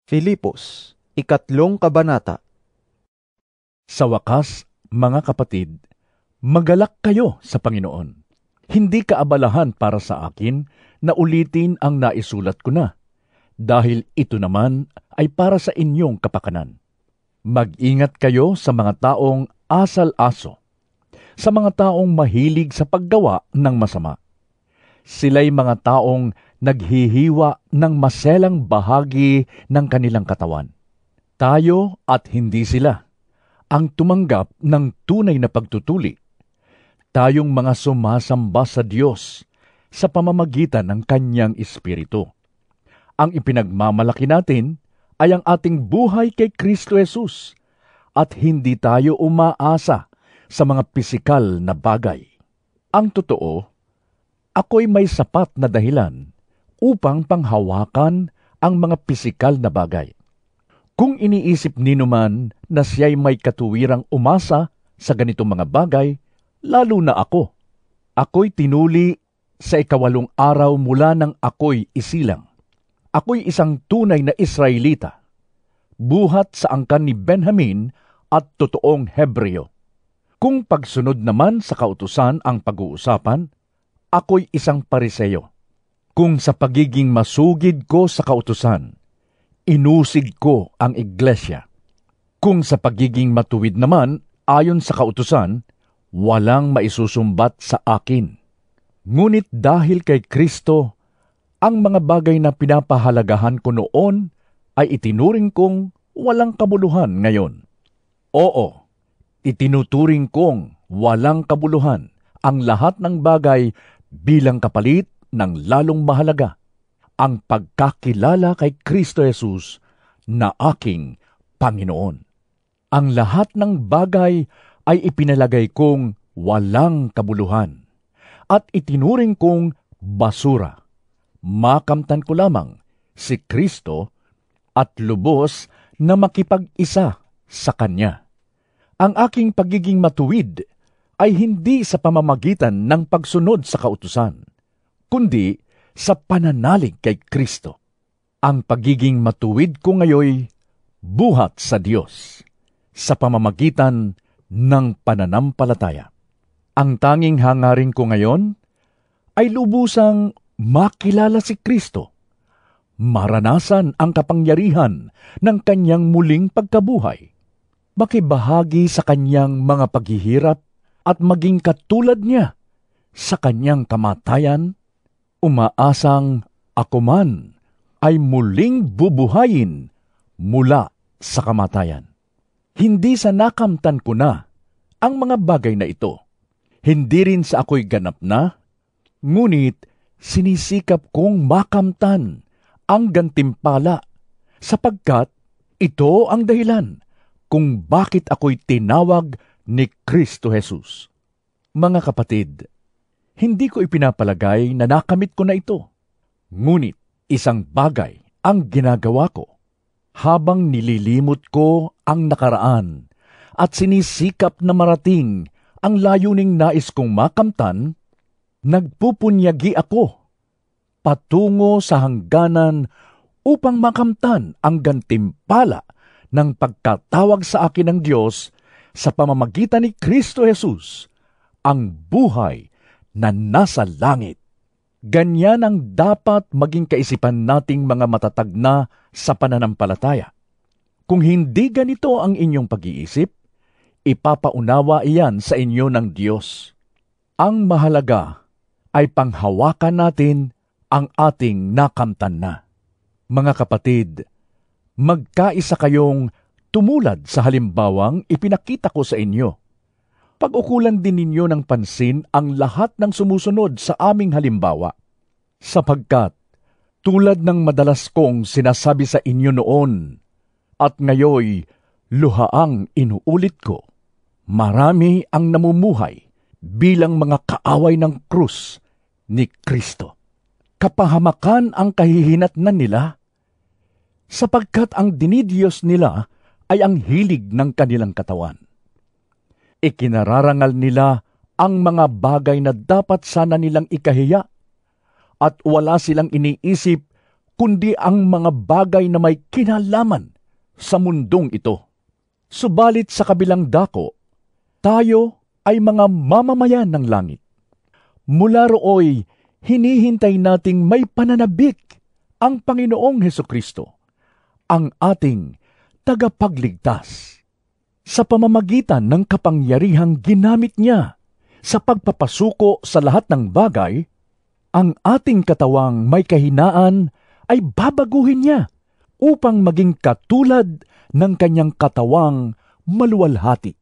Filipos, 3 kabanata. Sa wakas, mga kapatid, magalak kayo sa Panginoon. Hindi kaabalahan para sa akin na ulitin ang naisulat ko na, dahil ito naman ay para sa inyong kapakanan. Mag-ingat kayo sa mga taong asal-aso, sa mga taong mahilig sa paggawa ng masama. Sila'y mga taong naghihiwa ng maselang bahagi ng kanilang katawan. Tayo at hindi sila ang tumanggap ng tunay na pagtutuli. Tayong mga sumasamba sa Diyos sa pamamagitan ng Kanyang Espiritu. Ang ipinagmamalaki natin ay ang ating buhay kay Kristo Jesus at hindi tayo umaasa sa mga pisikal na bagay. Ang totoo, ako'y may sapat na dahilan upang panghawakan ang mga pisikal na bagay. Kung iniisip nino man na siya'y may katuwirang umasa sa ganitong mga bagay, lalo na ako. Ako'y tinuli sa 8 araw mula nang ako'y isilang. Ako'y isang tunay na Israelita, buhat sa angkan ni Benjamin at totoong Hebreo. Kung pagsunod naman sa kautusan ang pag-uusapan, ako'y isang Pariseo. Kung sa pagiging masugid ko sa kautusan, inusig ko ang iglesia. Kung sa pagiging matuwid naman, ayon sa kautusan, walang maisusumbat sa akin. Ngunit dahil kay Kristo, ang mga bagay na pinapahalagahan ko noon ay itinuring kong walang kabuluhan ngayon. Oo, itinuturing kong walang kabuluhan ang lahat ng bagay bilang kapalit ng lalong mahalaga, ang pagkakilala kay Kristo Jesus na aking Panginoon. Ang lahat ng bagay ay ipinalagay kong walang kabuluhan at itinuring kong basura. Makamtan ko lamang si Kristo at lubos na makipag-isa sa Kanya. Ang aking pagiging matuwid ay hindi sa pamamagitan ng pagsunod sa kautusan, kundi sa pananalig kay Kristo. Ang pagiging matuwid ko ngayoy buhat sa Diyos, sa pamamagitan ng pananampalataya. Ang tanging hangarin ko ngayon ay lubusang makilala si Kristo, maranasan ang kapangyarihan ng Kanyang muling pagkabuhay, makibahagi sa Kanyang mga paghihirap at maging katulad niya sa Kanyang kamatayan. Umaasang ako man ay muling bubuhayin mula sa kamatayan. Hindi sa nakamtan ko na ang mga bagay na ito. Hindi rin sa ako'y ganap na, ngunit sinisikap kong makamtan ang gantimpala, sapagkat ito ang dahilan kung bakit ako'y tinawag ni Kristo Jesus. Mga kapatid, hindi ko ipinapalagay na nakamit ko na ito. Ngunit isang bagay ang ginagawa ko. Habang nililimot ko ang nakaraan at sinisikap na marating ang layuning nais kong makamtan, nagpupunyagi ako patungo sa hangganan upang makamtan ang gantimpala ng pagkatawag sa akin ng Diyos sa pamamagitan ni Kristo Jesus, ang buhay na nasa langit. Ganyan ang dapat maging kaisipan nating mga matatag na sa pananampalataya. Kung hindi ganito ang inyong pag-iisip, ipapaunawa iyan sa inyo ng Diyos. Ang mahalaga ay panghawakan natin ang ating nakamtan na. Mga kapatid, magkaisa kayong tumulad sa halimbawang ipinakita ko sa inyo. Pag-ukulan din ninyo ng pansin ang lahat ng sumusunod sa aming halimbawa, sapagkat tulad ng madalas kong sinasabi sa inyo noon at ngayoy luhaang inuulit ko, marami ang namumuhay bilang mga kaaway ng krus ni Kristo. Kapahamakan ang kahihinatnan nila, sapagkat ang dinidiyos nila ay ang hilig ng kanilang katawan. Ikinararangal nila ang mga bagay na dapat sana nilang ikahiya at wala silang iniisip kundi ang mga bagay na may kinalaman sa mundong ito. Subalit sa kabilang dako, tayo ay mga mamamayan ng langit. Mula rooy, hinihintay nating may pananabik ang Panginoong Hesukristo, ang ating tagapagligtas. Sa pamamagitan ng kapangyarihang ginamit niya sa pagpapasuko sa lahat ng bagay, ang ating katawang may kahinaan ay babaguhin niya upang maging katulad ng kanyang katawang maluwalhati.